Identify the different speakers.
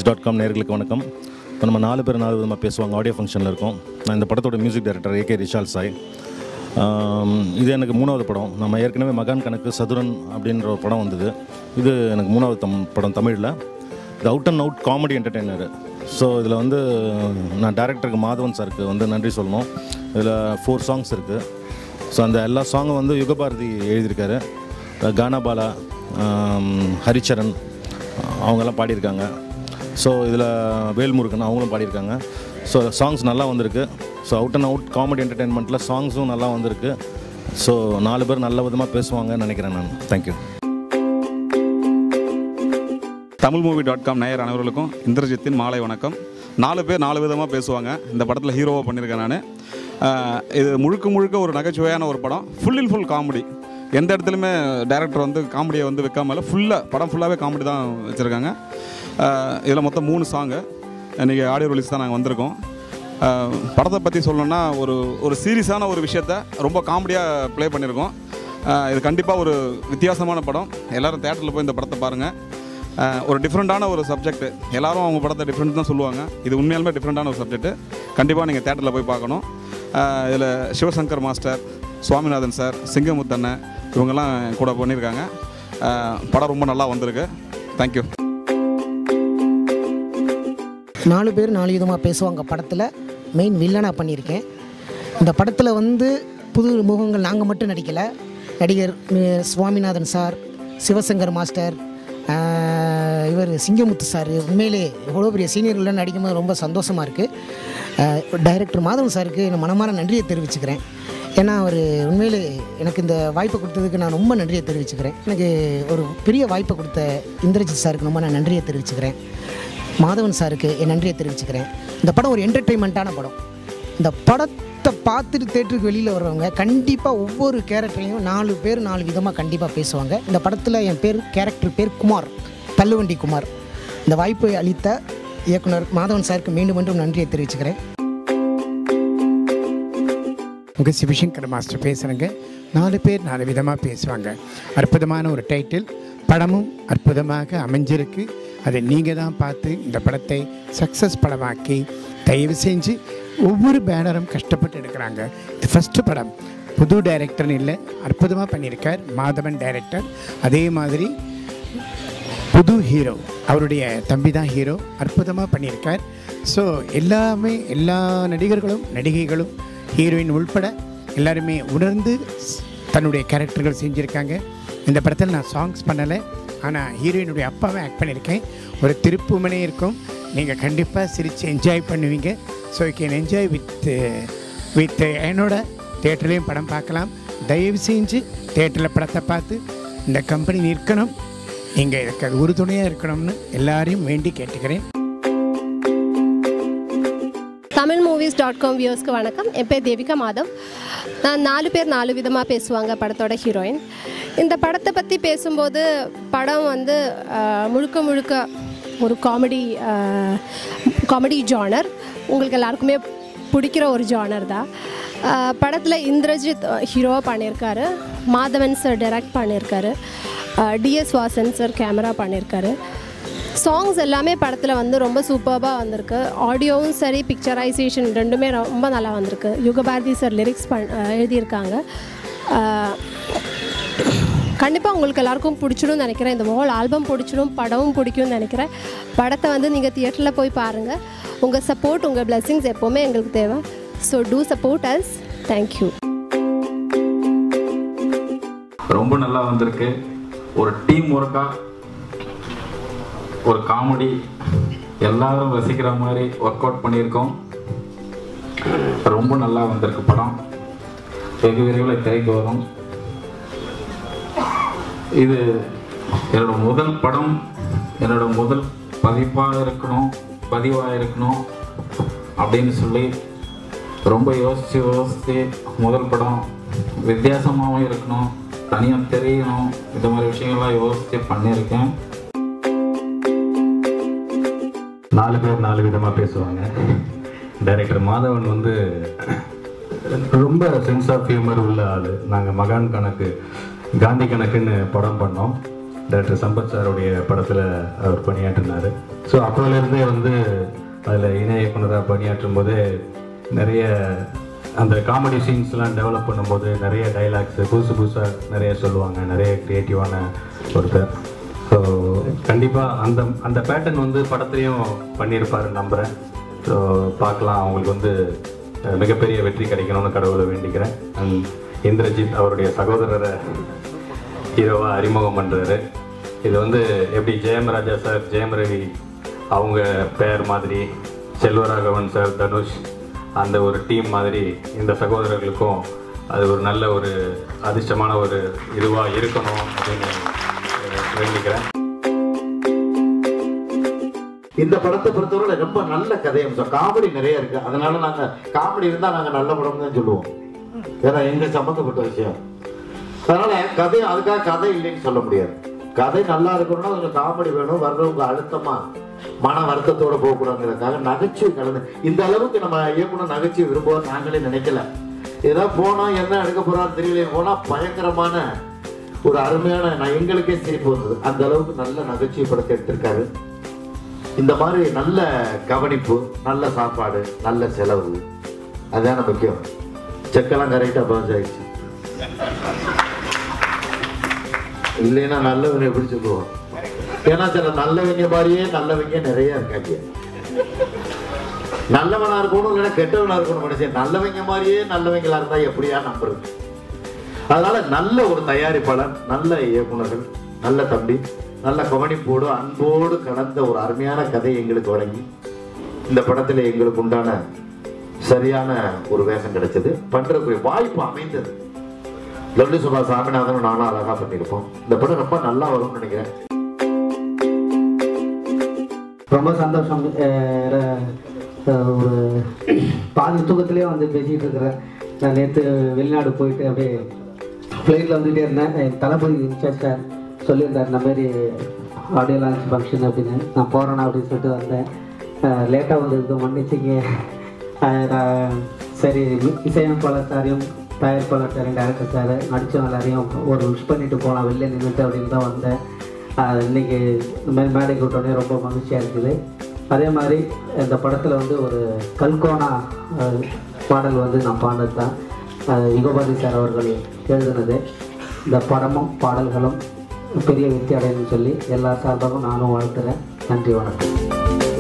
Speaker 1: tamilmovies.com நேயர்களுக்கு வணக்கம். இப்போ நம்ம 4 பேர் 4 விதமாக பேசுவாங்க ஆடியோ ஃபங்க்ஷனில் இருக்கோம். நான் இந்த படத்தோட music director AK Rishal Sai. இது எனக்கு 3வது படம். நம்ம ஏற்கனவே மகான் கணக்கு சதுரன் அப்படின்ற ஒரு படம் வந்தது. இது எனக்கு 3வது படம் தமிழில். இது out and out comedy entertainer. So இதில் வந்து நான் டேரக்டருக்கு மாதவன் சாருக்கு வந்து நன்றி சொல்லணும். இதில் 4 சாங்ஸ் இருக்குது. ஸோ அந்த எல்லா சாங்கும் வந்து யுகபாரதி எழுதியிருக்காரு. கானாபாலா, ஹரிச்சரன் அவங்கெல்லாம் பாடியிருக்காங்க. ஸோ இதில் வேல்முருகன் அவங்களும் பாடியிருக்காங்க. ஸோ சாங்ஸ் நல்லா வந்திருக்கு. So out and out comedy என்டர்டெயின்மெண்ட்டில் சாங்ஸும் நல்லா வந்திருக்கு. ஸோ 4 பேர் நல்ல விதமாக பேசுவாங்கன்னு நினைக்கிறேன் நான். தேங்க்யூ.
Speaker 2: tamilmovie.com நேயர் அனைவர்களுக்கும் இந்திரஜித்தின் மாலை வணக்கம். 4 பேர் 4 விதமாக பேசுவாங்க. இந்த படத்தில் ஹீரோவாக பண்ணியிருக்கேன் நான். இது முழுக்க ஒரு நகைச்சுவையான ஒரு படம். Full comedy. எந்த இடத்துலையுமே டைரக்டர் வந்து காமெடியை வந்து வைக்காமல் படம் ஃபுல்லாகவே காமெடி தான் வச்சுருக்காங்க. இதில் மொத்தம் 3 சாங்கு. இன்றைக்கி ஆடியோ ரிலீஸ் தான் நாங்கள் வந்திருக்கோம். படத்தை பற்றி சொல்லணுன்னா ஒரு சீரியஸான ஒரு விஷயத்தை ரொம்ப காமெடியாக ப்ளே பண்ணியிருக்கோம். இது கண்டிப்பாக ஒரு வித்தியாசமான படம். எல்லோரும் தேட்டரில் போய் இந்த படத்தை பாருங்கள். ஒரு டிஃப்ரெண்ட்டான ஒரு சப்ஜெக்ட். எல்லோரும் அவங்க படத்தை டிஃப்ரெண்ட் தான் சொல்லுவாங்க. இது உண்மையாலுமே டிஃப்ரெண்ட்டான ஒரு சப்ஜெக்ட்டு. கண்டிப்பாக நீங்கள் தேட்டரில் போய் பார்க்கணும். இதில் சிவசங்கர் மாஸ்டர், சுவாமிநாதன் சார், சிங்கமுத்தண்ணன் இவங்கெல்லாம் கூட பண்ணியிருக்காங்க. படம் ரொம்ப நல்லா வந்திருக்கு. தேங்க்யூ.
Speaker 3: 4 பேர் 4 விதமாக பேசுவாங்க படத்தில் மெயின் வில்லனாக பண்ணியிருக்கேன். இந்த படத்தில் வந்து புது முகங்கள் நாங்கள் மட்டும் நடிக்கலை. நடிகர் சுவாமிநாதன் சார், சிவசங்கர் மாஸ்டர், இவர் சிங்கமுத்து சார், உண்மையிலே எவ்வளோ பெரிய சீனியர்களில் நடிக்கும்போது ரொம்ப சந்தோஷமாக இருக்குது. டைரக்டர் மாதவன் சாருக்கு நான் மனமார நன்றியை தெரிவிச்சுக்கிறேன். ஏன்னா அவர் உண்மையிலே எனக்கு இந்த வாய்ப்பை கொடுத்ததுக்கு நான் ரொம்ப நன்றியை தெரிவிச்சுக்கிறேன். எனக்கு ஒரு பெரிய வாய்ப்பை கொடுத்த இந்திரஜித் சாருக்கு ரொம்ப நான் நன்றியை தெரிவிச்சுக்கிறேன். மாதவன் சாருக்கு என் நன்றியை தெரிவிச்சுக்கிறேன். இந்த படம் ஒரு என்டர்டெயின்மெண்ட்டான படம். இந்த படத்தை பார்த்துட்டு தேட்டருக்கு வெளியில் வர்றவங்க கண்டிப்பாக ஒவ்வொரு கேரக்டரையும் 4 பேர் 4 விதமாக கண்டிப்பாக பேசுவாங்க. இந்த படத்தில் என் கேரக்டர் பேர் குமார், தள்ளுவண்டி குமார். இந்த வாய்ப்பை அளித்த இயக்குனர் மாதவன் சாருக்கு மீண்டும் நன்றியை தெரிவிச்சுக்கிறேன்.
Speaker 4: உங்கள் சிவசங்கர் மாஸ்டர் பேசுகிறேங்க. 4 பேர் 4 விதமாக பேசுவாங்க. அற்புதமான ஒரு டைட்டில். படமும் அற்புதமாக அமைஞ்சிருக்கு. அதை நீங்கள் தான் பார்த்து இந்த படத்தை சக்ஸஸ் படமாக்கி தயவு செஞ்சு ஒவ்வொரு பேனரும் கஷ்டப்பட்டு எடுக்கிறாங்க. இது ஃபஸ்ட்டு படம். புது டைரக்டர்னு இல்லை, அற்புதமாக பண்ணியிருக்கார் மாதவன் டைரக்டர். அதே மாதிரி புது ஹீரோ, அவருடைய தம்பி தான் ஹீரோ, அற்புதமாக பண்ணியிருக்கார். ஸோ எல்லா நடிகர்களும் நடிகைகளும் ஹீரோயின் உள்பட எல்லாருமே உணர்ந்து தன்னுடைய கேரக்டர்கள் செஞ்சுருக்காங்க. இந்த படத்தில் நான் சாங்ஸ் பண்ணலை, ஆனால் ஹீரோயினுடைய அப்பாவை ஆக்ட் பண்ணியிருக்கேன். ஒரு திருப்புமனே இருக்கும். நீங்கள் கண்டிப்பாக சிரித்து என்ஜாய் பண்ணுவீங்க. So you can enjoy with என்னோட தேட்டர்லேயும் படம் பார்க்கலாம். தயவு செஞ்சு தேட்டரில் படத்தை பார்த்து இந்த கம்பெனி நிற்கணும், நீங்கள் இதுக்கு அது உறுதுணையாக இருக்கணும்னு எல்லாரையும் வேண்டி கேட்டுக்கிறேன்.
Speaker 5: tamilmovies.com வியூவர்ஸ்க்கு வணக்கம். என் பேர் தேவிகா மாதவ். நான் 4 பேர் 4 விதமாக பேசுவாங்க படத்தோட ஹீரோயின். இந்த படத்தை பற்றி பேசும்போது படம் வந்து முழுக்க ஒரு காமெடி ஜானர். உங்களுக்கு எல்லாருக்குமே பிடிக்கிற ஒரு ஜானர் தான். படத்தில் இந்திரஜித் ஹீரோவாக பண்ணியிருக்காரு, மாதவன் சார் டைரக்ட் பண்ணியிருக்காரு, டிஎஸ் வாசன் சார் கேமரா பண்ணியிருக்காரு. சாங்ஸ் எல்லாமே படத்தில் வந்து ரொம்ப சூப்பராக வந்திருக்கு. ஆடியோவும் சரி, பிக்சரைசேஷன் ரெண்டுமே ரொம்ப நல்லா வந்திருக்கு. யுகபாரதி சார் லிரிக்ஸ் எழுதியிருக்காங்க. கண்டிப்பாக உங்களுக்கு எல்லாருக்கும் பிடிச்சிடும்னு நினைக்கிறேன். இந்த ஹோல் ஆல்பம் பிடிச்சிடும், படமும் பிடிக்கும்னு நினைக்கிறேன். படத்தை வந்து நீங்கள் தியேட்டரில் போய் பாருங்கள். உங்கள் சப்போர்ட், உங்கள் பிளெஸிங்ஸ் எப்போவுமே எங்களுக்கு தேவை. So to support us. Thank you.
Speaker 6: ரொம்ப நல்லா வந்திருக்கு. ஒரு டீம் ஒர்க்காக ஒரு காமெடி எல்லாரும் ரசிக்கிற மாதிரி ஒர்க் அவுட் பண்ணியிருக்கோம். ரொம்ப நல்லா வந்திருக்கு படம். வெகு விரைவில் திரைக்கு வரும். இது என்னோட முதல் படம், என்னோட முதல் பதிவாக இருக்கணும் அப்படின்னு சொல்லி ரொம்ப யோசித்து முதல் படம் வித்தியாசமாகவும் இருக்கணும், தனியாக தெரியணும், இந்த மாதிரி விஷயங்கள்லாம் யோசித்து பண்ணியிருக்கேன்.
Speaker 7: 4 பேர் 4 விதமாக பேசுவாங்க. டைரக்டர் மாதவன் வந்து ரொம்ப சென்ஸ் ஆஃப் ஹியூமர் உள்ள ஆள். நாங்கள் மகான் கணக்கு, காந்தி கணக்குன்னு படம் பண்ணோம். டைரக்டர் சம்பத் சாருடைய படத்தில் அவர் பணியாற்றினார். ஸோ அப்போலேருந்தே வந்து அதில் இணை இயக்குனராக பணியாற்றும் போது நிறைய அந்த காமெடி சீன்ஸ்லாம் டெவலப் பண்ணும்போது நிறைய டைலாக்ஸு புதுசாக நிறைய சொல்லுவாங்க, நிறைய க்ரியேட்டிவான ஒருத்தர். ஸோ கண்டிப்பாக அந்த பேட்டர்ன் வந்து படத்துலையும் பண்ணியிருப்பாருன்னு நம்புகிறேன். ஸோ பார்க்கலாம், அவங்களுக்கு வந்து மிகப்பெரிய வெற்றி கிடைக்கணும்னு கடவுளை வேண்டிக்கிறேன். அண்ட் இந்திரஜித் அவருடைய சகோதரரை ஹீரோவாக அறிமுகம் பண்ணுறாரு. இது வந்து எப்படி ஜெயம் ராஜா சார், ஜெயம் ரவி அவங்க பேர் மாதிரி, செல்வராகவன் சார், தனுஷ் அந்த ஒரு டீம் மாதிரி இந்த சகோதரர்களுக்கும் அது ஒரு நல்ல ஒரு அதிர்ஷ்டமான ஒரு இதுவாக இருக்கணும் அப்படின்னு வேண்டிக்கிறேன்.
Speaker 8: இந்த படத்தை பொறுத்தவரை ரொம்ப நல்ல கதை அம்சம், காமெடி நிறைய இருக்கு. அதனால நாங்கள் காமெடி இருந்தால் நாங்கள் நல்ல படம் தான் சொல்லுவோம், ஏன்னா எங்களுக்கு சம்மந்தப்பட்ட விஷயம். அதனால கதை அதுக்காக கதை இல்லைன்னு சொல்ல முடியாது. கதை நல்லா இருக்கணும்னா அதுக்கு காமெடி வேணும், வர்றவங்க அழுத்தமா மன வருத்தத்தோட போகக்கூடாதுங்கிறதுக்காக நகைச்சுவை கலந்து. இந்த அளவுக்கு நம்ம இயக்குனர் நகைச்சுவை விரும்புவோம் நாங்களே நினைக்கல. ஏதோ போனோம் என்ன எடுக்க போறான்னு தெரியல, போனா பயங்கரமான ஒரு அருமையான எங்களுக்கே சிரிப்பு வந்தது. அந்த அளவுக்கு நல்ல நகைச்சுவை படத்தை எடுத்திருக்காரு. இந்த மாதிரி நல்ல கவனிப்பு, நல்ல சாப்பாடு, நல்ல செலவு, அதுதான முக்கியம். செக்கெல்லாம் கரெக்டாக பாஸ் ஆயிடுச்சு. இல்லைன்னா நல்லவங்க எப்படி சொல்லுவோம்? ஏன்னா சில நல்லவங்க மாதிரியே நல்லவங்க நிறைய இருக்காங்க. நல்லவனா இருக்கணும் இல்லைன்னா கெட்டவனா இருக்கணும் மனுஷன். நல்லவங்க மாதிரியே நல்லவங்களா இருந்தா எப்படியா நம்புறது? அதனால நல்ல ஒரு தயாரிப்பாளர், நல்ல இயக்குனர்கள், நல்ல தம்பி, நல்ல கவனிப்போடு அன்போடு கலந்த ஒரு அருமையான கதை எங்களுக்கு வழங்கி இந்த படத்தில் எங்களுக்கு உண்டான சரியான ஒரு வேஷம் கிடைச்சது, பண்றதுக்கு வாய்ப்பு அமைந்தது. லல்லு சுபா சாமிநாதனும் நானும் அழகா பண்ணியிருப்போம். இந்த படம் ரொம்ப நல்லா வரும்னு நினைக்கிறேன்.
Speaker 9: ரொம்ப சந்தோஷம். ஒரு பாதி தூக்கத்திலே வந்து பேசிகிட்டு இருக்கிறேன். நான் நேற்று வெளிநாடு போயிட்டு அப்படியே ஃப்ளைட்டில் வந்துகிட்டே இருந்தேன். என் தளபதி இன்சார்ஜ் சார் சொல்லியிருந்தார் இந்த மாதிரி ஆடியோ லான்ச் ஃபங்க்ஷன் அப்படின்னு. நான் போகிறேன்னா அப்படின்னு சொல்லிட்டு வந்தேன். லேட்டாக வந்ததுக்கு மன்னிச்சிங்க. சரி, இசையமைப்பாளர் சாரையும் தயாரிப்பாளர் சார், டேரக்டர் சார், நடித்தவங்க எல்லாரையும் ஒரு விஷ் பண்ணிட்டு போகலாம் வெளில நின்றுட்டு அப்படின்னு தான் வந்தேன். இன்றைக்கி இந்த மாதிரி மேடை கூட்டோடனே ரொம்ப மகிழ்ச்சியாக இருக்குது. அதே மாதிரி இந்த படத்தில் வந்து ஒரு கல்கோனா பாடல் வந்து நான் பாடினது தான். யுகபாதி சார் அவர்கள் எழுதுனது. இந்த படமும் பாடல்களும் பெரிய வெற்றி அடையணும்னு சொல்லி எல்லா சார்பாகவும் நானும் வாழ்த்துறேன். நன்றி, வணக்கம்.